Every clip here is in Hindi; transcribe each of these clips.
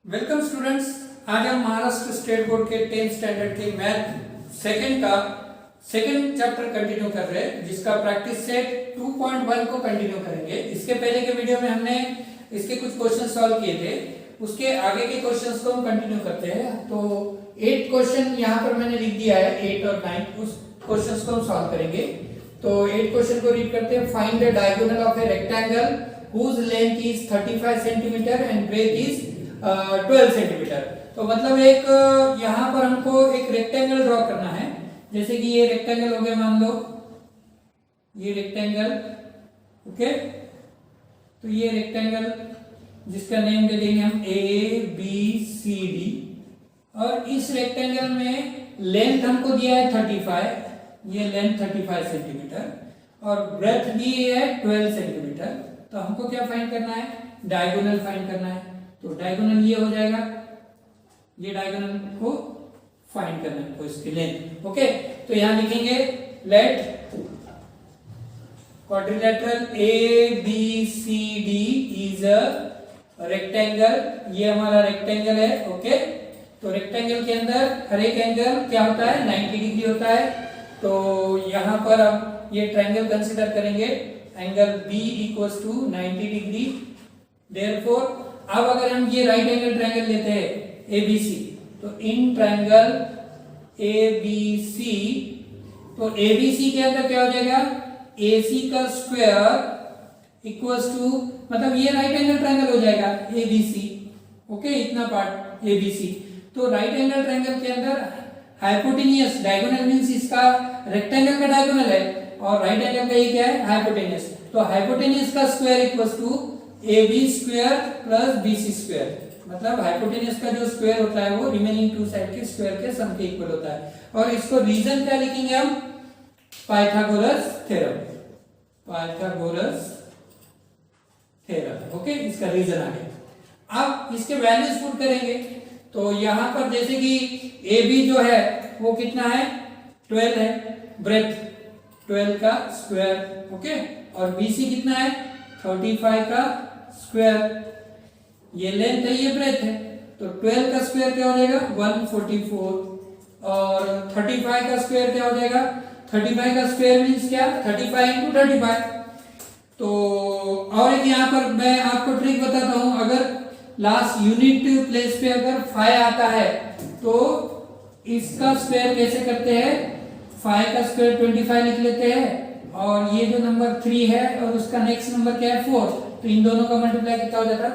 Welcome students. आज हम महाराष्ट्र स्टेट बोर्ड के 10th स्टैंडर्ड के मैथ सेकंड चैप्टर कंटिन्यू कर रहे हैं, जिसका प्रैक्टिस सेट 2.1 को कंटिन्यू करेंगे। इसके पहले के वीडियो में हमने इसके कुछ क्वेश्चन सॉल्व किए थे, उसके आगे के क्वेश्चंस को हम कंटिन्यू करते हैं। तो 8 क्वेश्चन यहाँ पर मैंने लिख दिया है, 8 और 9 उस क्वेश्चंस को हम सॉल्व करेंगे। तो 8 क्वेश्चन को रीड करते हैं। Find the diagonal of a rectangle whose length is 35 cm and breadth is 12 centimetre. तो मतलब एक यहाँ पर हमको एक रेक्टेंगल ड्रॉ करना है। जैसे कि ये रेक्टेंगल हो गया, मान लो ये रेक्टेंगल, ओके। तो ये रेक्टेंगल जिसका नेम दे देंगे हम ABCD, और इस रेक्टेंगल में लेंथ हमको दिया है 35, ये लेंथ 35 सेंटीमीटर और ब्रेथ दी है 12 सेंटीमीटर। तो हमको क्या फाइंड करना है? डायगोनल फाइंड करना है। तो डायगोनल ये हो जाएगा, ये डायगोनल को फाइंड करना है, तो इसकी लेंथ, ओके। तो यहां लिखेंगे let quadrilateral ABCD is a rectangle. ये हमारा रेक्टेंगल है, ओके। तो रेक्टेंगल के अंदर हर एक एंगल क्या होता है? 90 डिग्री होता है। तो यहां पर हम ये ट्रायंगल कंसीडर करेंगे, angle B equals to 90 degree. Therefore अब अगर हम ये राइट एंगल ट्रायंगल लेते हैं ABC, तो इन ट्रायंगल ABC, तो ABC के अंदर क्या हो जाएगा? AC का स्क्वायर इक्वल्स टू, मतलब ये राइट एंगल ट्रायंगल हो जाएगा ABC, ओके। इतना पार्ट ABC। तो राइट एंगल ट्रायंगल के अंदर हाइपोटेनियस, डायगोनल मींस इसका रेक्टेंगल का डायगोनल है और राइट एंगल का ये क्या है? हाइपोटेनियस। तो हाइपोटेनियस का square equals to AB square plus BC square. मतलब हाइपोटेनियस का जो स्क्वायर होता है वो रिमेनिंग टू साइड के स्क्वायर के सम के इक्वल होता है। और इसको रीजन क्या लिखेंगे हम? Pythagoras theorem, Pythagoras theorem, okay. इसका रीजन आ गया। अब इसके वैल्यूज पुट करेंगे। तो यहां पर जैसे कि AB जो है वो कितना है? 12 है, ब्रेथ 12 का स्क्वायर, ओके। और BC कितना है? 35 का स्क्वायर। ये लेंथ है, ये ब्रेथ है। तो 12 का स्क्वायर क्या हो जाएगा? 144। और 35 का स्क्वायर क्या हो जाएगा? 35 का स्क्वायर मींस क्या? 35 इंटू 35। तो और एक यहाँ पर मैं आपको ट्रिक बताता हूं। अगर लास्ट यूनिट प्लेस पे अगर 5 आता है तो इसका स्क्वायर कैसे करते हैं? 5 का स्क्वायर 25 लिख लेते हैं, और ये जो नंबर 3 है और उसका नेक्स्ट नंबर क्या है? 4। तो इन दोनों का मल्टीप्लाई कितना हो जाता?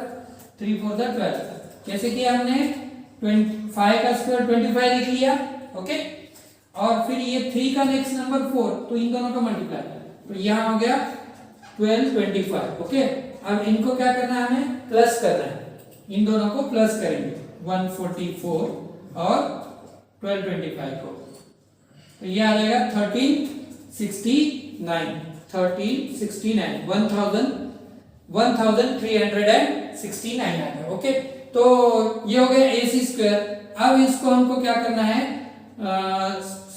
3 4 12। कैसे किया हमने? 5 का स्क्वायर 25 लिख लिया, ओके। और फिर ये 3 का नेक्स्ट नंबर 4, तो इन दोनों का मल्टीप्लाई, तो यहाँ हो गया 12 25, ओके। अब इनको क्या करना है? हमें प्लस करना है। इन दोनों को प्लस करेंगे, 144 और 12 25 को। तो ये आ जाएगा 1369, 1369 आएगा, ओके। तो ये हो गया AC स्क्वायर। अब इसको हमको क्या करना है?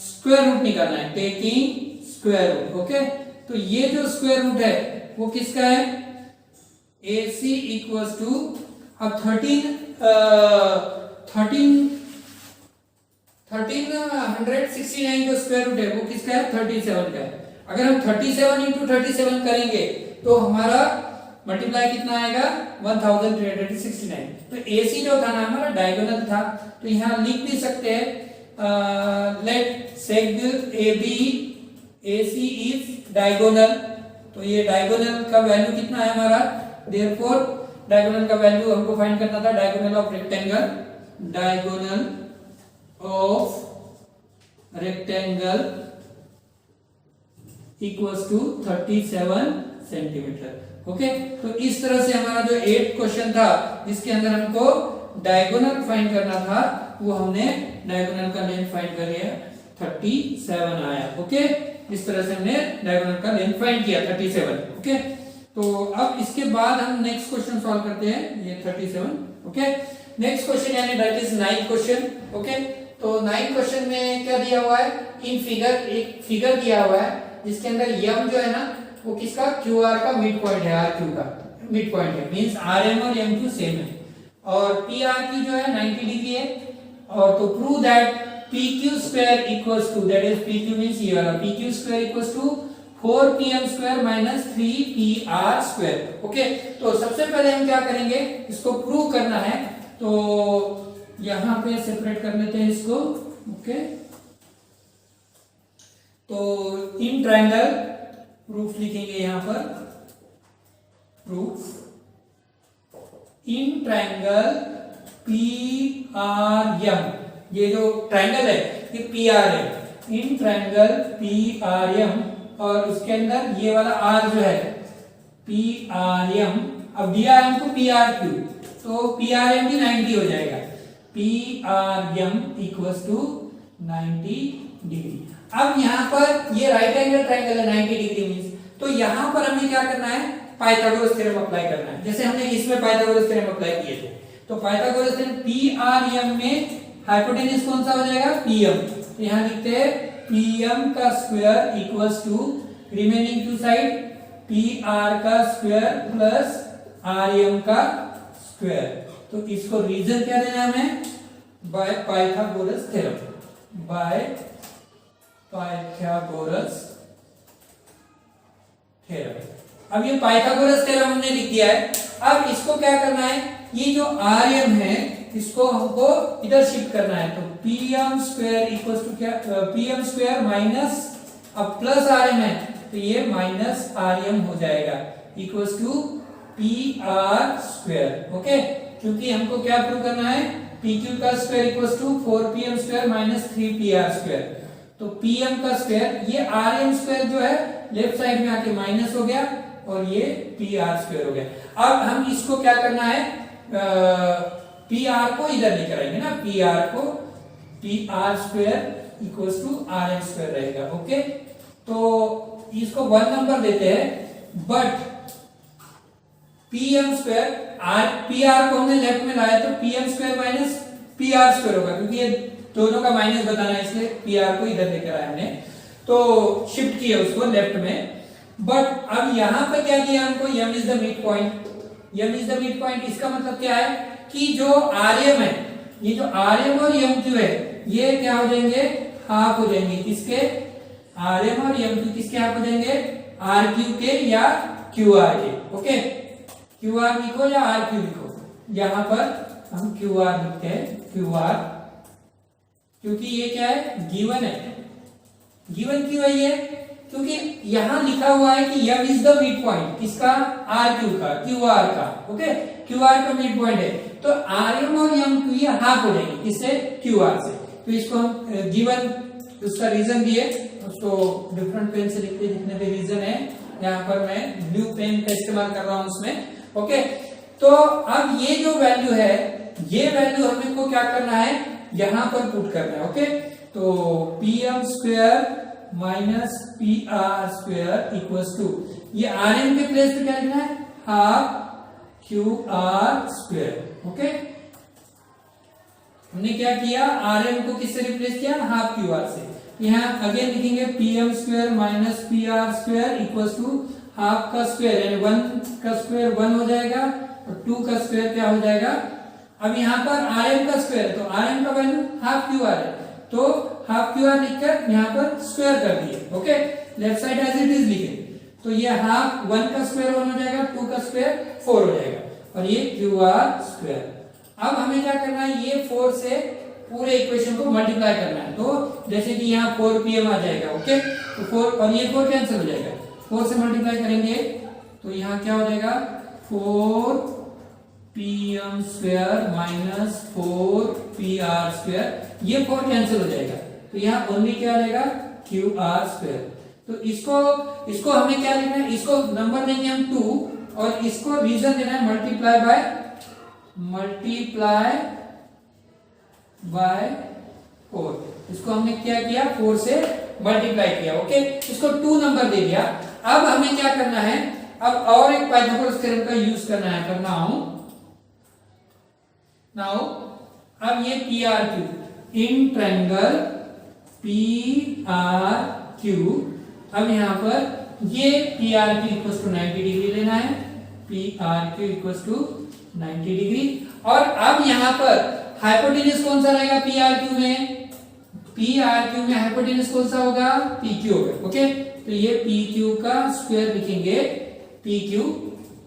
स्क्वायर रूट निकालना है, टेकिंग स्क्वायर रूट, ओके। तो ये जो स्क्वायर रूट है वो किसका है? AC इक्वल्स टू, अब 1369 जो स्क्वायर रूट है वो किसका है? 37 का है। अगर हम 37 इंटू 37 करेंगे तो हमारा मल्टीप्लाई कितना आएगा? 1369। तो AC जो था ना हमारा डायगोनल था, तो यहाँ लिख भी सकते हैं let seg AB AC is diagonal. तो ये डायगोनल का वैल्यू कितना है हमारा? देयरफॉर डायगोनल का वैल्यू हमको फाइंड करना था, diagonal of rectangle, diagonal of rectangle equals to 37 centimetre, okay. तो इस तरह से हमारा जो 8 क्वेश्चन था जिसके अंदर हमको डायगोनल फाइंड करना था, वो हमने डायगोनल का लेंथ फाइंड कर लिया, 37 आया, ओके। इस तरह से हमने डायगोनल का लेंथ फाइंड किया 37, ओके। तो अब इसके बाद हम नेक्स्ट क्वेश्चन सॉल्व करते हैं, ये 37, ओके। नेक्स्ट क्वेश्चन यानी that is 9th question, okay. तो 9th क्वेश्चन में क्या दिया हुआ है? इन फिगर, एक फिगर दिया हुआ है जिसके अंदर m जो है ना वो किसका? QR का मिड पॉइंट है, RQ का मिड पॉइंट है, मींस RM और MQ सेम है। और पी आर की जो है 90 डिग्री है। और तो prove that P Q square equals to, that is P Q means ये वाला, P Q square equals to 4pm square minus 3pr square. Okay, तो सबसे पहले हम क्या करेंगे, इसको प्रूव करना है। तो यहां पे सेपरेट कर लेते हैं इसको। ओके, तो इन ट्रायंगल प्रूफ लिखेंगे यहां पर, प्रूफ इन ट्रायंगल PRM, ये जो ट्रायंगल है ये PR है, इन ट्रायंगल PRM, और उसके अंदर ये वाला R जो है PRM, अब दिया है हमको PRQ, तो PRM भी 90 हो जाएगा, PRM इक्वल्स टू 90 डिग्री। अब यहाँ पर ये राइट एंगल ट्रायंगल है 90 डिग्री मींस, तो यहाँ पर हमें क्या करना है, पाइथागोरस थ्योरम अप्लाई करना है, जैसे हमने इसमें पाइथागोरस थ्योरम अप्लाई किए थे। तो पाइथागोरस थ्योरम PRM में हाइपोटेन्यूज कौन सा हो जाएगा, PM। तो यहाँ लिखते हैं PM का square equals to remaining two side PR का स्क्वायर प्लस RM का स्क्वायर। तो इसको रीजन क्या देना है हमें, by Pythagoras theorem, by Pythagoras theorem. अब ये पाइथागोरस थ्योरम हमने लिख दिया है। अब इसको क्या करना है, ये जो RM है इसको हमको इधर शिफ्ट करना है। तो PM स्क्वायर इक्वल्स टू क्या, PM स्क्वायर माइनस, अब प्लस RM है तो ये माइनस RM हो जाएगा, equals to PR square. Okay, क्योंकि हमको क्या प्रूव करना है, PQ का square equals to 4PM square minus 3PR square. तो PM का स्क्वायर, ये RM स्क्वायर जो है लेफ्ट साइड में आके माइनस हो गया और ये PR स्क्वायर हो गया। अब हम इसको क्या करना है, PR को इधर लेकर आएंगे ना, PR को, PR square equals to RM square रहेगा। ओके, तो इसको 1 नंबर देते हैं, बट PM स्क्वायर, PR को हमने लेफ्ट में लाया तो PM square minus PR square होगा, क्योंकि ये दोनों का माइनस बताना है, इसलिए PR को इधर लेकर आए हमने, तो शिफ्ट किया उसको लेफ्ट में। बट अब यहां पर क्या किया हमको, m is the mid point, m is the mid point, इसका मतलब क्या है कि जो RM है, ये जो RM और MQ है ये क्या हो जाएंगे, हाफ हो जाएंगे, किसके, RM और MQ किसके हाफ हो जाएंगे, RQ के या QR के। ओके, QR लिखो या RQ लिखो, यहां पर हम QR लिखते हैं, QR, क्योंकि ये क्या है, गिवन है। गिवन क्यों है ये, क्योंकि यहां लिखा हुआ है कि m is the mid point, किसका, RQ का, QR का। ओके, QR का मिड पॉइंट है, तो RM और MQ ये हाफ हो जाएंगे, किससे, QR से। तो इसको हम गिवन, उसका रीजन दिए, उसको डिफरेंट पेन से लिखते, जितने भी रीजन है, यहाँ पर मैं ब्लू पेन का इस्तेमाल कर रहा हूं उसमें। ओके, तो अब ये जो वैल्यू है, ये वैल्यू हमें को क्या करना है, यहां पर पुट करना है। ओके, तो PM square minus PR square equals to, ये RM के प्लेस पे क्या लिखना है, हाफ QR स्क्वायर। ओके, हमने क्या किया, RM को किससे रिप्लेस किया, हाफ QR से। यहाँ अगेन लिखेंगे PM square minus PR square equals to half का स्क्वायर, यानी 1 का स्क्वायर 1 हो जाएगा और 2 का स्क्वायर क्या हो जाएगा। अब यहाँ पर RM का स्क्वायर, तो RM का वैल्यू हाफ QR है, तो हाफ QR लिखकर यहाँ पर स्क्वायर कर दिए। Okay, left side as it is लिखे, तो ये हाफ 1 का स्क्वायर 1 हो जाएगा, 2 का स्क्वायर 4 हो जाएगा, और ये QR स्क्वायर। अब हमें क्या करना है, ये 4 से पूरे इक्वेशन को मल्टीप्लाई करना है। तो जैसे कि यहाँ 4PM आ जाएगा। ओके, तो 4 और ये 4 कैंसिल हो जाएगा, 4 से मल्टीप्लाई करेंगे तो यहाँ क्या हो जाएगा, 4PM square minus 4PR square, ये 4 कैंसिल हो जाएगा, तो यहाँ ओनली क्या आ जाएगा, QR स्क्वायर। तो इसको हमें क्या लिखना है, इसको नंबर देंगे हम 2 और इसको रीजन देना है मल्टीप्लाई बाय 4। इसको हमने क्या किया, 4 से मल्टीप्लाई किया। ओके, इसको 2 नंबर दे दिया। अब हमें क्या करना है, अब और एक पाइथागोरस थ्योरम का यूज करना हूं। नाउ अब ये PRQ इन ट्रायंगल PRQ, अब यहां पर ये PRQ इक्वल्स टू 90 डिग्री लेना है, PRQ इक्वल्स टू 90 डिग्री। और अब यहाँ पर हाइपोटेन्यूज कौन सा रहेगा पी आर क्यू में? पी आर क्यू में हाइपोटेन्यूज कौन सा होगा? पी क्यू होगा। ओके, तो ये पी क्यू का स्क्वायर लिखेंगे, पी क्यू।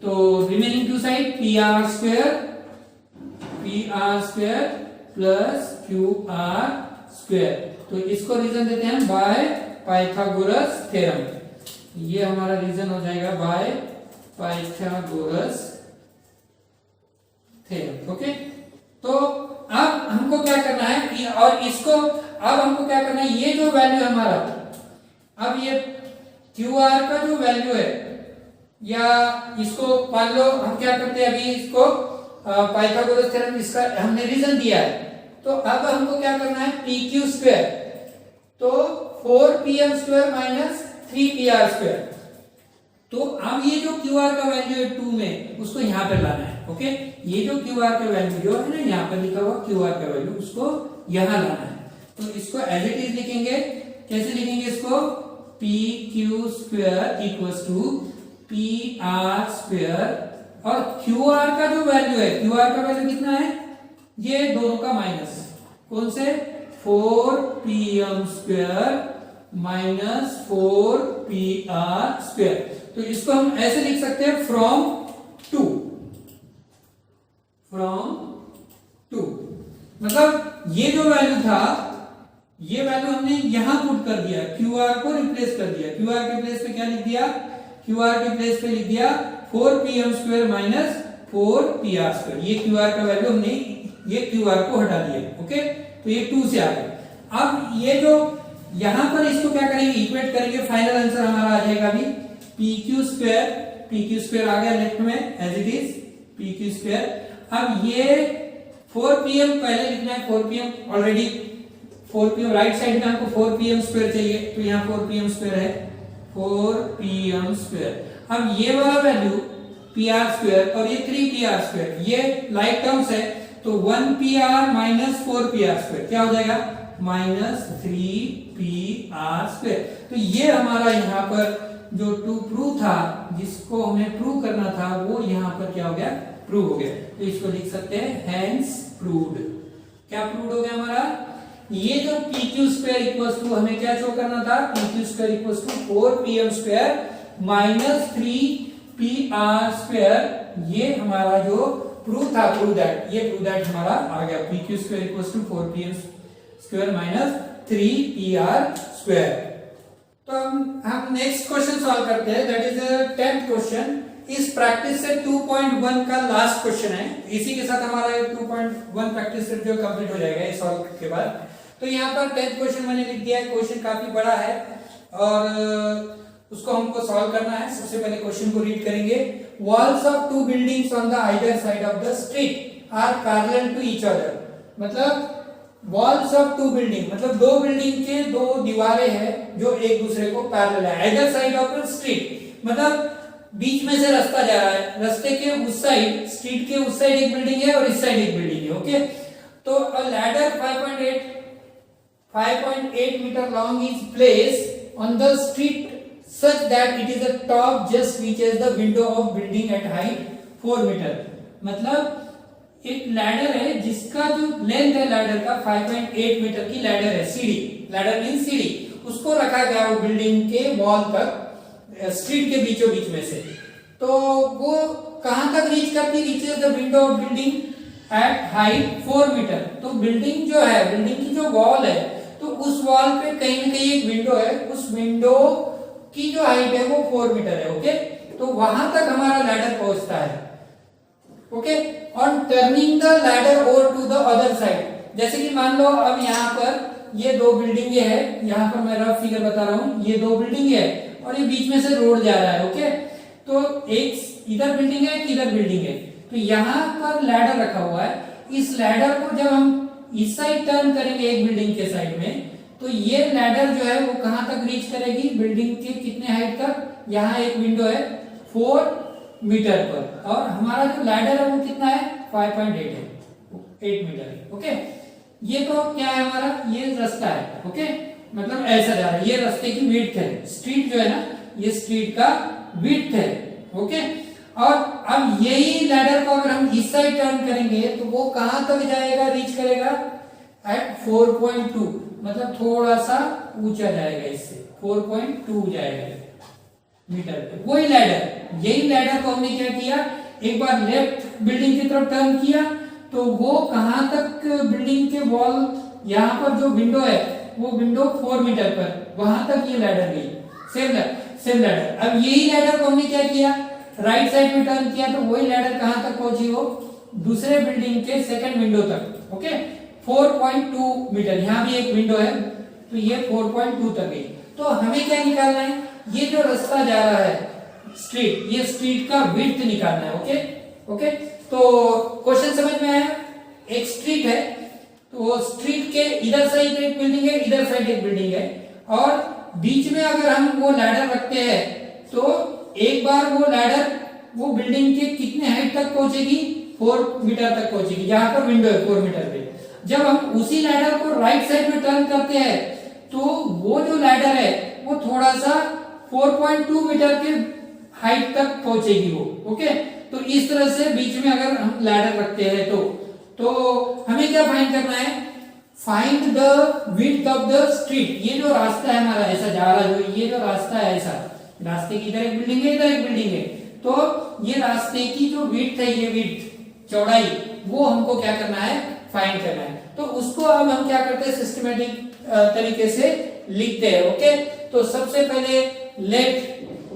तो remaining two side P R square plus Q R square. तो इसको रीजन देते हैं बाय पाइथागोरस थ्योरम। ये हमारा रीजन हो जाएगा बाय पाइथागोरस थ्योरम। ओके, तो अब हमको क्या करना है, और इसको अब हमको क्या करना है, ये जो वैल्यू है हमारा, अब ये क्यू आर का जो वैल्यू है, या इसको मान लो हम क्या करते हैं, अभी इसको पाइथागोरस थ्योरम इसका हमने रीजन दिया है, तो अब हमको क्या करना है, पी क्यू स्क्वायर, तो 4pm square minus 3pr square. तो अब ये जो क्यू आर का वैल्यू है 2 में, उसको यहाँ पे लाना है। ओके, ये जो क्यू आर का वैल्यू जो है ना, यहाँ पर लिखा हुआ क्यू आर का वैल्यू, उसको यहाँ लाना है। तो इसको एज इट इज लिखेंगे। कैसे लिखेंगे इसको? P Q square equals to P R square, और क्यू आर का जो वैल्यू है, क्यू आर का वैल्यू कितना है, ये दोनों का माइनस, कौन से, 4pm square minus 4pr square. तो इसको हम ऐसे लिख सकते हैं फ्रॉम टू, मतलब ये जो वैल्यू था, ये वैल्यू हमने यहां पुट कर दिया, क्यू आर को रिप्लेस कर दिया। क्यू आर के प्लेस पे क्या लिख दिया, क्यू आर के प्लेस पे लिख दिया 4pm square minus 4pr square. ये क्यू आर का वैल्यू हमने ये क्यू आर को हटा दिया। ओके, तो ये 2 से आ गया। अब ये जो यहां पर इसको क्या करेंगे, इक्वेट करेंगे, फाइनल आंसर हमारा आ जाएगा अभी पी क्यू स्क्वायर आ गया लेफ्ट में as it is P Q square. अब ये 4pm पहले लिखना है, 4pm already 4pm right side में हमको 4pm स्क्वायर चाहिए, तो यहाँ 4pm स्क्वायर है, 4pm स्क्वायर। अब ये वाला वैल्यू pr स्क्वायर और ये 3pr स्क्वायर, ये लाइक टर्म्स है, तो 1pr माइनस 4pr स्क्वायर क्या हो जाएगा, माइनस 3pr स्क्वायर। तो ये हमारा यहाँ पर जो टू प्रूव था, जिसको हमें प्रूव करना था, वो यहाँ पर क्या हो गया, प्रूव हो गया। तो इसको लिख सकते हैं हेंस प्रूव्ड। क्या प्रूव हो गया हमारा, ये जो P Q square equals to हमें क्या शो करना था, P Q square equals to 4pm square minus 3pr square, ये हमारा जो प्रूव था, प्रूव दैट हमारा आ गया, P Q square equals to 4pm square minus 3pr square. तो हम नेक्स्ट क्वेश्चन सॉल्व करते हैं, दैट इज 10th क्वेश्चन। इस प्रैक्टिस से 2.1 का लास्ट क्वेश्चन है, इसी के साथ हमारा 2.1 प्रैक्टिस सेट जो कंप्लीट हो जाएगा इस सॉल्व के बाद। तो यहाँ पर 10th क्वेश्चन मैंने लिख दिया है, क्वेश्चन काफी बड़ा है और उसको हमको सॉल्व करना है। सबसे पहले क्वेश्चन को रीड करेंगे। Walls of two buildings on the either side of the street are parallel to each other, मतलब वॉल्स ऑफ टू बिल्डिंग मतलब दो बिल्डिंग के दो दीवारें हैं जो एक दूसरे को पैरेलल है। Either side of the street मतलब बीच में से रास्ता जा रहा है, रास्ते के उस साइड, स्ट्रीट के उस साइड एक बिल्डिंग है और इस साइड एक बिल्डिंग है। ओके, तो a ladder 5.8 metre long is placed on the street such that it is the top just reaches the window of building at height 4 metre. मतलब एक लैडर है जिसका जो लेंथ है लैडर का 5.8 मीटर की लैडर है, सीढ़ी, लैडर मीन सीढ़ी, उसको रखा गया वो बिल्डिंग के वॉल तक, स्ट्रीट के बीचों बीच में से। तो वो कहां तक रीच करती, reaches the window of building at height 4 metre. तो बिल्डिंग जो है, बिल्डिंग की जो वॉल है, तो उस वॉल पे कहीं ना कहीं एक विंडो है, उस विंडो की जो हाइट है वो 4 मीटर है। ओके, तो वहां तक हमारा लैडर पहुंचता है। Okay, on turning the ladder over to the other side, जैसे कि मान लो अब यहाँ पर ये दो बिल्डिंगे है, यहाँ पर मैं रफ फिगर बता रहा हूँ, ये दो बिल्डिंग है और ये बीच में से रोड जा रहा है। ओके, तो एक इधर बिल्डिंग है, एक इधर बिल्डिंग है, तो यहाँ पर लैडर रखा हुआ है। इस लैडर को जब हम इस साइड टर्न करेंगे एक बिल्डिंग के साइड में, तो ये लैडर जो है वो कहां तक रीच करेगी, बिल्डिंग के कितने हाइट तक, यहाँ एक विंडो है 4 मीटर पर, और हमारा जो लैडर है वो कितना है 5.8 है, 8 मीटर है। ओके, ये तो क्या है हमारा, ये रास्ता है। ओके, मतलब ऐसा जा रहा है, ये रास्ते की विड्थ है, स्ट्रीट जो है ना, ये स्ट्रीट का विड्थ है। ओके, और अब यही लैडर को अगर हम इस साइड टर्न करेंगे तो वो कहां तक जाएगा, रीच करेगा एट 4.2, मतलब थोड़ा सा ऊंचा जाएगा, इससे 4.2 जाएगा मीटर पे। वही लैडर, यही लैडर को हमने क्या किया, एक बार लेफ्ट बिल्डिंग की तरफ टर्न किया तो वो कहां तक बिल्डिंग के वॉल, यहां पर जो विंडो है वो विंडो 4 मीटर पर, वहां तक ये लैडर गई, सेम लैडर। अब यही लैडर को हमने क्या किया, राइट साइड में टर्न किया तो वही लैडर कहां तक पहुंची, वो दूसरे बिल्डिंग के सेकंड विंडो तक। ओके, 4.2 मीटर, यहां भी एक विंडो है तो ये 4.2 तक गई। तो हमें क्या निकालना है, ये जो रास्ता जा रहा है स्ट्रीट, ये स्ट्रीट का विड्थ निकालना है। ओके, तो क्वेश्चन समझ में आया। एक स्ट्रीट है तो स्ट्रीट के इधर साइड एक बिल्डिंग है, इधर साइड एक बिल्डिंग है, और बीच में अगर हम वो लैडर रखते हैं तो एक बार वो लैडर वो बिल्डिंग के कितने हाइट तक पहुंचेगी, 4 मीटर तक पहुंचेगी, जहां पर विंडो है 4 मीटर पे। जब हम उसी लैडर को राइट साइड में टर्न करते हैं तो वो जो लैडर है वो थोड़ा सा 4.2 मीटर के हाइट तक पहुंचेगी वो। ओके, तो इस तरह से बीच में अगर हम लैडर रखते हैं तो हमें क्या फाइंड करना है, find the width of the street. ये जो रास्ता है हमारा ऐसा जा रहा है, जो ये जो रास्ता है ऐसा, रास्ते की इधर एक बिल्डिंग है, इधर एक बिल्डिंग है, तो ये रास्ते की जो विड्थ है, ये विड्थ चौड़ाई, वो हमको क्या करना है, फाइंड करना है। तो उसको अब हम क्या करते हैं, सिस्टमेटिक तरीके से लिखते हैं। ओके, तो सबसे पहले लेट,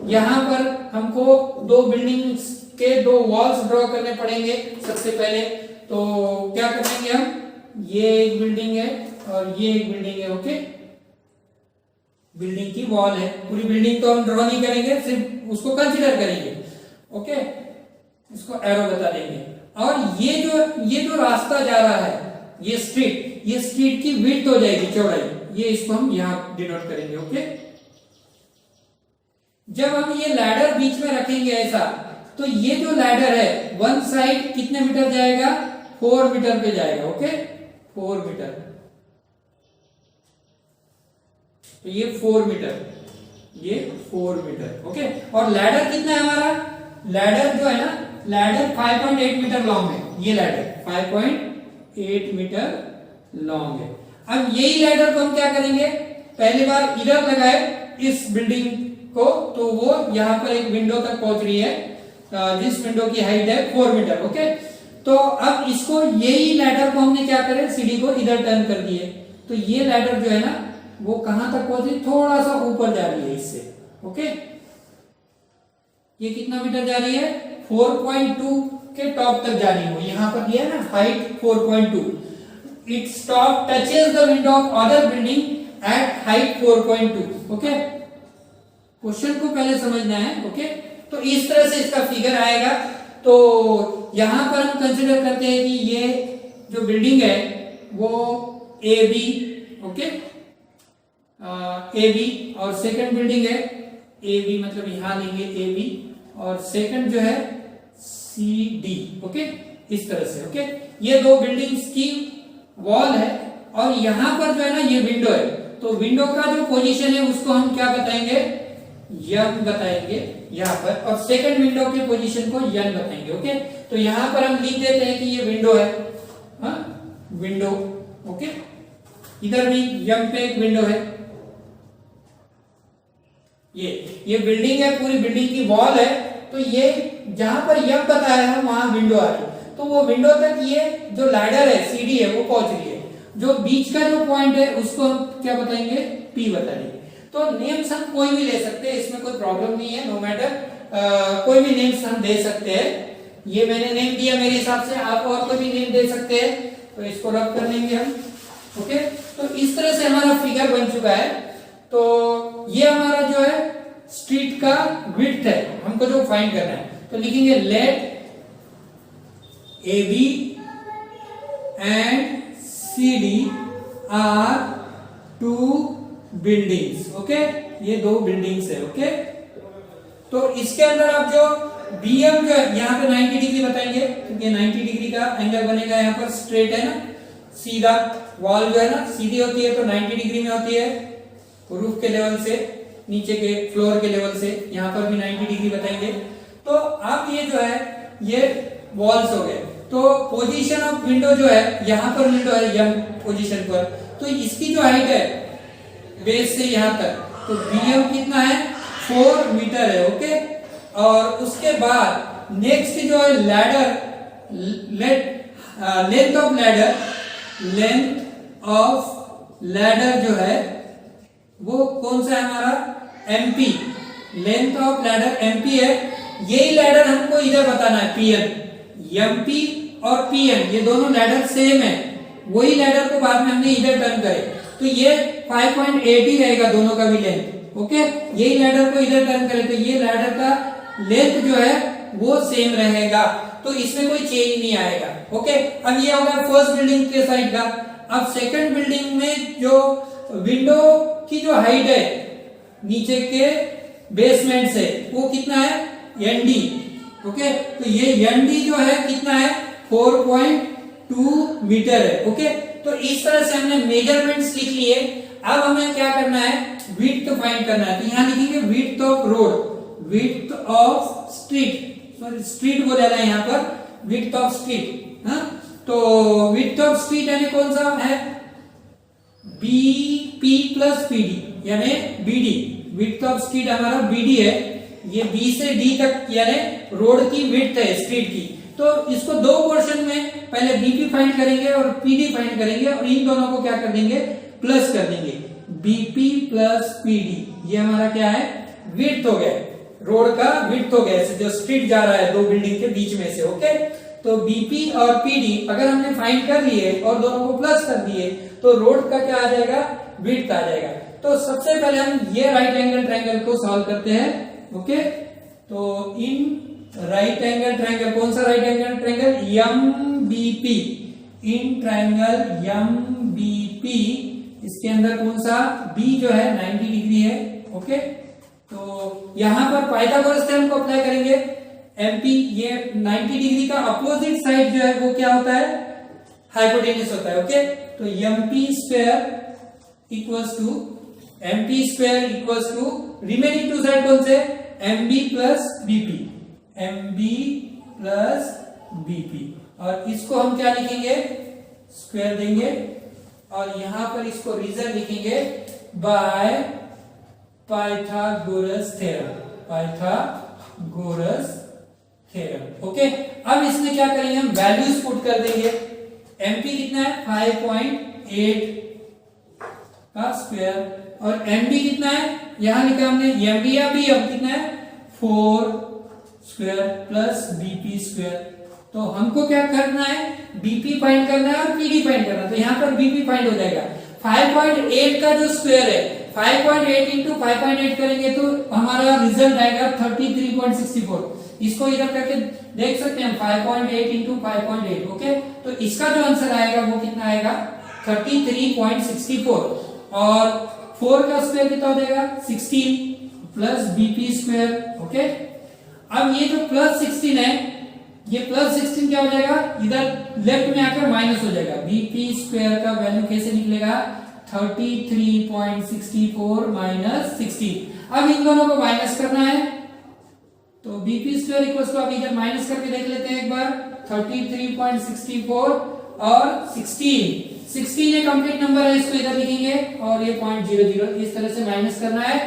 यहां पर हमको दो बिल्डिंग्स के दो वॉल्स ड्रॉ करने पड़ेंगे। सबसे पहले तो क्या करेंगे हम, ये एक बिल्डिंग है और ये एक बिल्डिंग है। ओके, बिल्डिंग की वॉल है, पूरी बिल्डिंग तो हम ड्रॉ नहीं करेंगे, सिर्फ उसको कंसीडर करेंगे। ओके, इसको एरो बता देंगे। और ये जो रास्ता जा रहा है, ये स्ट्रीट की विड्थ हो जाएगी, चौड़ाई, ये इसको हम यहां डिनोट करेंगे। ओके, जब हम ये लैडर बीच में रखेंगे ऐसा, तो ये जो लैडर है वन साइड कितने मीटर जाएगा, 4 मीटर पे जाएगा। ओके, 4 मीटर, तो ये 4 मीटर, ये 4 मीटर। ओके, और लैडर कितना है हमारा, लैडर जो है ना, लैडर 5.8 मीटर लॉन्ग है, ये लैडर 5.8 मीटर लॉन्ग है। अब यही लैडर को हम क्या करेंगे, पहली बार इधर लगाए इस बिल्डिंग को, तो वो यहां पर एक विंडो तक पहुंच रही है, जिस विंडो की हाइट है 4 मीटर। ओके, तो अब इसको, यही लैडर को हमने क्या करे, सीढ़ी को इधर टर्न कर दिए, तो ये लैडर जो है ना वो कहां तक पहुंची, थोड़ा सा ऊपर जा रही है इससे। ओके, ये कितना मीटर जा रही है, 4.2 के टॉप तक जा रही है। यहां पर दिया है ना height 4.2, its top touches the window of other building at height 4.2। Okay, question को पहले समझना है। ओके, तो इस तरह से इसका फिगर आएगा। तो यहां पर हम कंसीडर करते हैं कि ये जो बिल्डिंग है वो A B, okay, A B, और सेकंड बिल्डिंग है ए बी, मतलब यहां लेंगे ए बी, और सेकंड जो है सी डी। ओके, इस तरह से। ओके, ये दो बिल्डिंग्स की वॉल है, और यहां पर जो है ना ये विंडो है, तो विंडो का जो पोजीशन है उसको हम क्या बताएंगे, यन बताएंगे यहां पर, और सेकंड विंडो के पोजीशन को यन बताएंगे। ओके, तो यहां पर हम लिख देते हैं कि ये विंडो है, विंडो। ओके, इधर भी यम पे एक विंडो है, ये बिल्डिंग है, पूरी बिल्डिंग की वॉल है, तो ये जहां पर यम बताया है वहां विंडो आ रही है, तो वो विंडो तक ये जो लैडर है, सीढ़ी है, वो पहुंच रही है। जो बीच का जो पॉइंट है उसको हम क्या बताएंगे, पी बताएंगे। तो नेम्स हम कोई भी ले सकते हैं, इसमें कोई प्रॉब्लम नहीं है, नो मैटर, कोई भी नेम्स हम दे सकते हैं। ये मैंने नेम दिया मेरे हिसाब से, आप और कोई भी नेम दे सकते हैं, तो इसको रब कर लेंगे हम। ओके, तो इस तरह से हमारा फिगर बन चुका है। तो ये हमारा जो है स्ट्रीट का विड्थ है, हमको जो फाइंड करना है, तो लिखेंगे let A B and C D are two buildings. Okay, ये दो बिल्डिंग्स है। ओके, तो इसके अंदर आप जो बीएम जो है यहाँ पे 90 डिग्री बताएंगे, क्योंकि 90 डिग्री का एंगल बनेगा, यहाँ पर स्ट्रेट है ना, सीधा वॉल जो है ना सीधी होती है, तो 90 डिग्री में होती है रूफ के लेवल से, नीचे के फ्लोर के लेवल से, यहाँ पर भी 90 डिग्री बताएंगे। तो अब ये जो है ये वॉल्स हो गए। तो पोजीशन ऑफ विंडो जो है, यहां पर विंडो है यम पोजीशन पर, तो इसकी जो हाइट है बेस से यहां तक, तो बीएम कितना है 4 मीटर है। ओके, और उसके बाद नेक्स्ट जो है लैडर, लेंथ ऑफ लैडर जो है वो कौन सा है हमारा, MP, length of ladder MP है। यही लैडर हमको इधर बताना है पीएन, एमपी और पीएन ये दोनों लैडर सेम है, वही लैडर को बाद में हमने इधर टर्न करे, तो ये 5.8 ही रहेगा दोनों का भी लेंथ। ओके, यही लैडर को इधर टर्न करे तो ये लैडर का लेंथ जो है वो सेम रहेगा, तो इसमें कोई चेंज नहीं आएगा। ओके, अब ये होगा फर्स्ट बिल्डिंग के साइड का। अब सेकंड बिल्डिंग में जो विंडो की जो हाइट है नीचे के बेसमेंट से वो कितना है, एनडी। ओके, तो ये एनडी जो है कितना है 4.2 मीटर है। ओके, तो इस तरह से हमने मेजरमेंट्स लिख लिए। अब हमें क्या करना है, विड्थ फाइंड करना है, तो यहां लिखेंगे width of road, width of street, sorry street बोला है यहाँ पर, विड्थ ऑफ स्ट्रीट। हाँ, तो विड्थ ऑफ स्ट्रीट यानी कौन सा है, बीपी प्लस पीडी यानी बीडी, विड्थ ऑफ स्ट्रीट हमारा बीडी है, ये बी से डी तक यानी रोड की विड्थ है स्ट्रीट की। तो इसको दो पोर्शन में पहले बीपी फाइंड करेंगे और पीडी फाइंड करेंगे, और इन दोनों को क्या कर देंगे, प्लस कर देंगे, बीपी प्लस पीडी, ये हमारा क्या है, विड्थ हो गया, रोड का विड्थ हो गया, जो स्ट्रीट जा रहा है दो बिल्डिंग के बीच में से। ओके, तो बीपी और पीडी अगर हमने फाइंड कर लिए और दोनों को प्लस कर दिए तो रोड का क्या आ जाएगा, विड्थ आ जाएगा। तो सबसे पहले हम ये राइट एंगल ट्रायंगल को सॉल्व करते हैं। ओके, तो इन राइट एंगल ट्रायंगल, कौन सा right angle triangle, MBP, in triangle MBP, इसके अंदर कौन सा, बी जो है 90 डिग्री है। ओके, तो यहां पर पाइथागोरस थ्योरम को अप्लाई करेंगे। एमपी ये 90 डिग्री का अपोजिट साइड जो है वो क्या होता है, हाइपोटेन्यूस होता है। ओके, तो MP square equals to, MP square equals to remaining two side कौन से, MB plus BP, MB plus BP, और इसको हम क्या लिखेंगे, स्क्वायर देंगे, और यहां पर इसको रीजन लिखेंगे bye Pythagoras theorem, Pythagoras theorem. Okay, अब इसमें क्या करेंगे, हम वैल्यूज पुट कर देंगे। एमपी कितना है 5.8 का स्क्वायर, और एमबी कितना है, यहां लिखा हमने एमबी या बी, अब कितना है 4 स्क्वायर प्लस बीपी स्क्वायर। तो हमको क्या करना है, बीपी फाइंड करना है और पीडी फाइंड करना है, तो यहां पर बीपी फाइंड हो जाएगा। 5.8 का जो स्क्वायर है, 5.8 इंटू 5.8 करेंगे तो हमारा रिजल्ट आएगा 33.64। इसको इधर करके देख सकते हैं, 5.8 इंटू 5.8। ओके, तो इसका जो आंसर आएगा वो कितना आएगा 33.64, और 4 का स्क्वायर कितना हो जाएगा 16 प्लस बीपी स्क्वायर। ओके, अब ये जो प्लस 16 है, ये प्लस 16 क्या हो जाएगा, इधर लेफ्ट में आकर माइनस हो जाएगा, बीपी स्क्वायर का वैल्यू कैसे निकलेगा 33.64 माइनस 16। अब इन दोनों को माइनस करना है, तो बीपी स्क्वायर इक्वल्स टू, अब इधर माइनस करके देख लेते हैं एक बार, 33.64 और 16 ये कंप्लीट नंबर है, इसको इधर लिखेंगे, और ये 0.00 इस तरह से माइनस करना है।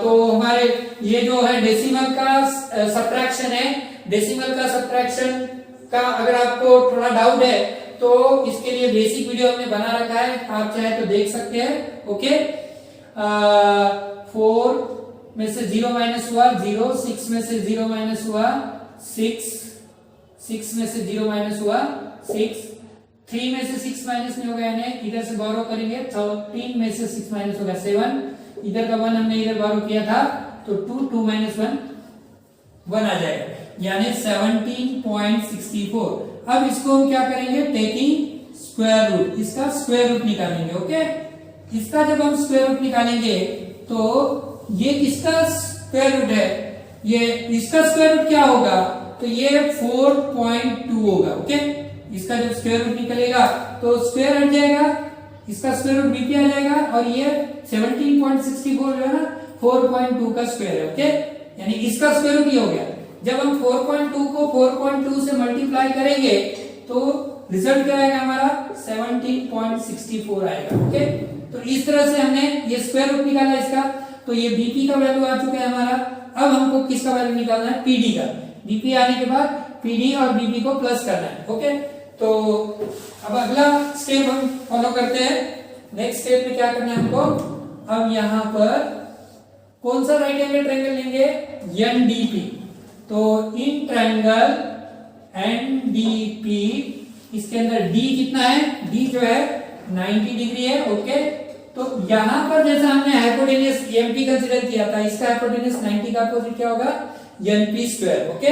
तो हमारे ये जो है डेसिमल का सब्ट्रैक्शन है, डेसिमल का सब्ट्रैक्शन का अगर आपको थोड़ा डाउट है तो इसके लिए बेसिक वीडियो हमने बना रखा है, आप चाहे तो देख सकते हैं। ओके, 4 में से 0 माइनस हुआ 0, 6 में से 0 माइनस हुआ 6 में से 0 माइनस हुआ 6, 3 में से 6 माइनस नहीं होगा, यानी इधर से बोरो करेंगे, 13 में से 6 माइनस होगा 7, इधर का 1 हमने इधर बोरो किया था, तो 2 माइनस 1 आ जाएगा, यानी 17.64। अब इसको हम क्या करेंगे, टेकिंग स्क्वायर रूट, इसका स्क्वायर रूट निकालेंगे। ओके, इसका जब हम स्क्वायर रूट निकालेंगे तो ये किसका स्क्वायर रूट है, ये इसका स्क्वायर रूट क्या होगा, तो ये 4.2 होगा। ओके, इसका जब स्क्वायर रूट निकलेगा तो स्क्वायर हट जाएगा, इसका स्क्वायर रूट बीपी आ जाएगा, और ये 17.64 जो है ना 4.2 का स्क्वायर है। ओके, यानी इसका स्क्वायर रूट ये हो गया, जब हम 4.2 को 4.2 से मल्टीप्लाई करेंगे तो रिजल्ट क्या आएगा हमारा 17.64 आएगा। ओके, तो इस तरह से हमने ये स्क्वायर रूट निकाला इसका, तो ये बीपी का वैल्यू आ चुका है हमारा। अब हमको किसका वैल्यू निकालना है, पीडी का। बीपी आने के बाद पीडी और बीपी को प्लस करना है। ओके, तो अब अगला स्टेप हम फॉलो करते हैं। नेक्स्ट स्टेप में क्या करना है हमको, अब यहां पर कौन सा राइट एंगल ट्रायंगल लेंगे, एनडीपी। तो इन ट्रायंगल एनडीपी, इसके अंदर डी कितना है, डी जो है 90 डिग्री है। ओके, तो यहां पर जैसा हमने हाइपोटेन्यूस एमपी कंसीडर किया था, इसका हाइपोटेन्यूस 90 का अपोजिट क्या होगा, NP square. Okay,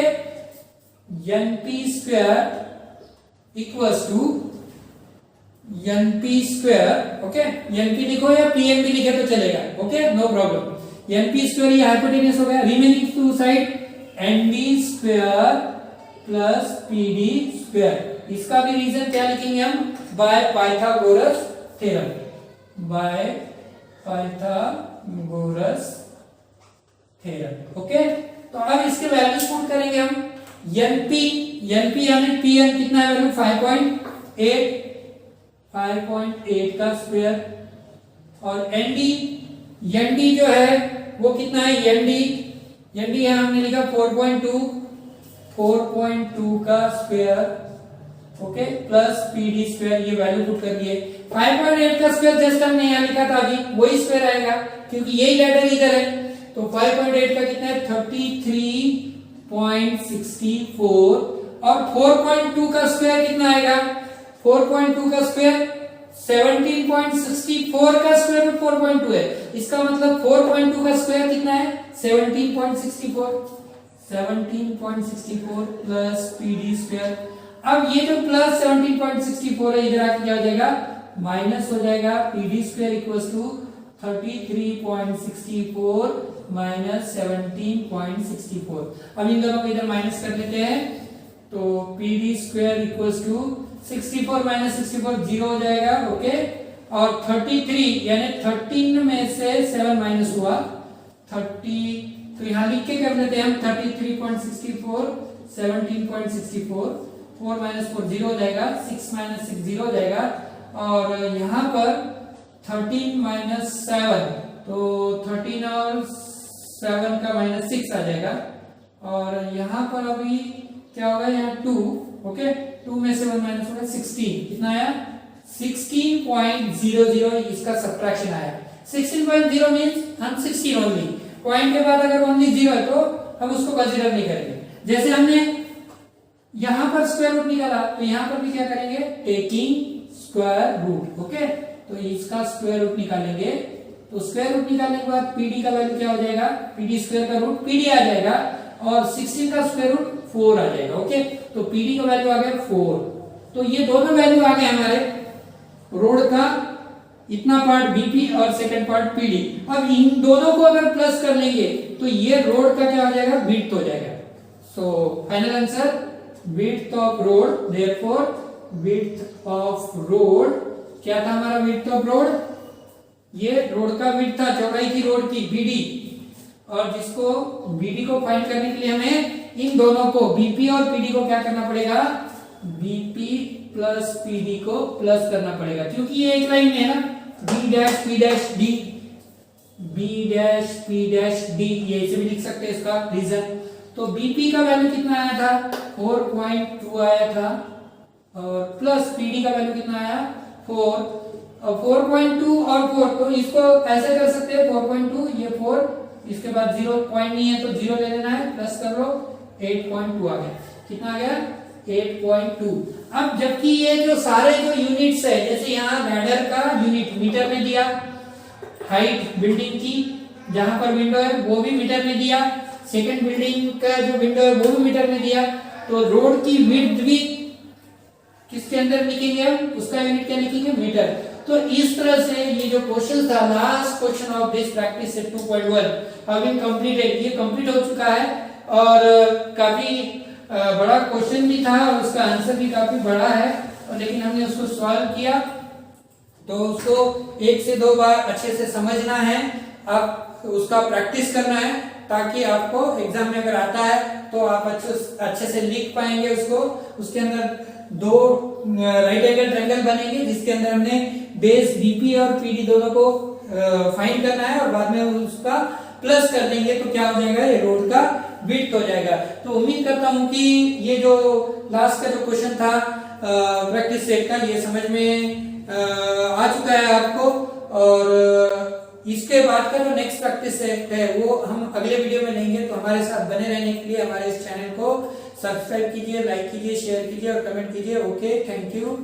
NP square equals to NP square. Okay, NP लिखो या पीएनपी लिखे तो चलेगा। Okay, no problem. NP square ये हाइपोटेन्यूस हो गया, remaining two side ND square plus PD square. इसका भी रीजन क्या लिखेंगे हम, by Pythagoras theorem, by Pythagoras theorem. Okay, तो अब इसके वैल्यूज पुट करेंगे हम। एनपी यानी पीएन कितना है वैल्यू 5.8 का स्क्वायर, और एनडी जो है वो कितना है, एनडी है हमने लिखा 4.2 का square. Okay, plus PD square, ये वैल्यू पुट कर दिए। 5.8 का स्क्वायर जस्ट हमने यहाँ लिखा था अभी, वही स्क्वायर आएगा क्योंकि यही लेटर इधर है। तो 5.8 का कितना है 33.64, और 4.2 का स्क्वायर कितना आएगा, 4.2 का स्क्वायर 17.64 का स्क्वायर रूट 4.2 है। इसका मतलब 4.2 का स्क्वायर कितना है 17.64 प्लस पीडी स्क्वायर। अब ये जो प्लस 17.64 है इधर आके क्या हो जाएगा, माइनस हो जाएगा। PD square equals to 33.64 minus 17.64। अब इन दोनों को इधर माइनस कर लेते हैं, तो PD square equals to 64 minus 64 0 हो जाएगा। ओके, और 33 यानी 13 में से 7 माइनस हुआ 30, तो यहां लिख के कर लेते हैं हम 33.64 17.64, 4 माइनस 4 0 हो जाएगा, 6 माइनस 6 0 हो जाएगा, और यहाँ पर 13 माइनस 7, तो 13 और 7 का माइनस 6 आ जाएगा, और यहाँ पर अभी क्या होगा, यहाँ 2। ओके, 2 में से 1 माइनस होगा 16, कितना आया 16.00, इसका सब्ट्रैक्शन आया। 16.0 मींस हम 16 ओनली, पॉइंट के बाद अगर ओनली 0 है तो हम उसको कंसीडर नहीं करेंगे। जैसे हमने यहां पर स्क्वायर रूट निकाला, तो यहां पर भी क्या करेंगे, टेकिंग स्क्वायर रूट। ओके, तो इसका स्क्वायर रूट निकालेंगे, तो स्क्वायर रूट निकालने के बाद पीडी का वैल्यू क्या हो जाएगा, पीडी स्क्वायर का रूट पीडी आ जाएगा, और 16 का स्क्वायर रूट 4 आ जाएगा। ओके, तो पीडी का वैल्यू आ गया 4। तो ये दोनों वैल्यू आ गए हमारे रोड का, इतना पार्ट बीपी और सेकंड पार्ट पीडी। अब इन दोनों को अगर प्लस कर लेंगे तो ये रोड का क्या हो जाएगा, विड्थ हो जाएगा। So final answer width of road, therefore width of road क्या था हमारा, विड्थ ऑफ रोड, ये रोड का विड्थ था, चौड़ाई थी रोड की बीडी, और जिसको बीडी को फाइंड करने के लिए हमें इन दोनों को बीपी और पीडी को क्या करना पड़ेगा, बीपी प्लस पीडी को प्लस करना पड़ेगा, क्योंकि ये एक लाइन में है ना, B dash P dash D, B dash P dash D, ये ऐसे भी लिख सकते हैं इसका रीजन। तो बीपी का वैल्यू कितना आया था 4.2 आया था, और प्लस पीडी का वैल्यू कितना आया 4, और 4.2 और 4, तो इसको ऐसे कर सकते हैं 4.2 ये 4, इसके बाद 0 पॉइंट नहीं है तो 0 ले लेना है, प्लस कर लो 8.2 आ गया, कितना आ गया 8.2। अब जबकि ये जो सारे जो यूनिट्स है, जैसे यहाँ रैडर का यूनिट मीटर में दिया, हाइट बिल्डिंग की जहां पर विंडो है वो भी मीटर में दिया, सेकंड बिल्डिंग का जो विंडो है वो भी मीटर में दिया, तो रोड की विड्थ भी किसके अंदर लिखेंगे हम, उसका यूनिट क्या लिखेंगे, मीटर। तो इस तरह से ये जो क्वेश्चन था, last question of this practice set 2.1 have been completed, ये कंप्लीट हो चुका है, और काफी बड़ा क्वेश्चन भी था और उसका आंसर भी काफी बड़ा है, और लेकिन हमने उसको सॉल्व किया, तो उसको 1 से 2 बार अच्छे से समझना है, आप उसका प्रैक्टिस करना है, ताकि आपको एग्जाम में अगर आता है तो आप अच्छे से लिख पाएंगे उसको। उसके अंदर दो राइट एंगल ट्रायंगल बनेंगे जिसके अंदर हमने बेस बीपी और पीडी दोनों को फाइंड करना है और बाद में उसका प्लस कर देंगे तो क्या हो जाएगा, ये रोड का विड्थ हो जाएगा। तो उम्मीद करता हूं कि ये जो लास्ट का जो क्वेश्चन था प्रैक्टिस सेट का, ये समझ में आ चुका है आपको। और इसके बाद का जो नेक्स्ट प्रैक्टिस सेट है वो हम अगले वीडियो में लेंगे। तो हमारे साथ बने रहने के लिए हमारे इस चैनल को सब्सक्राइब कीजिए, लाइक कीजिए, शेयर कीजिए और कमेंट कीजिए। Okay, thank you.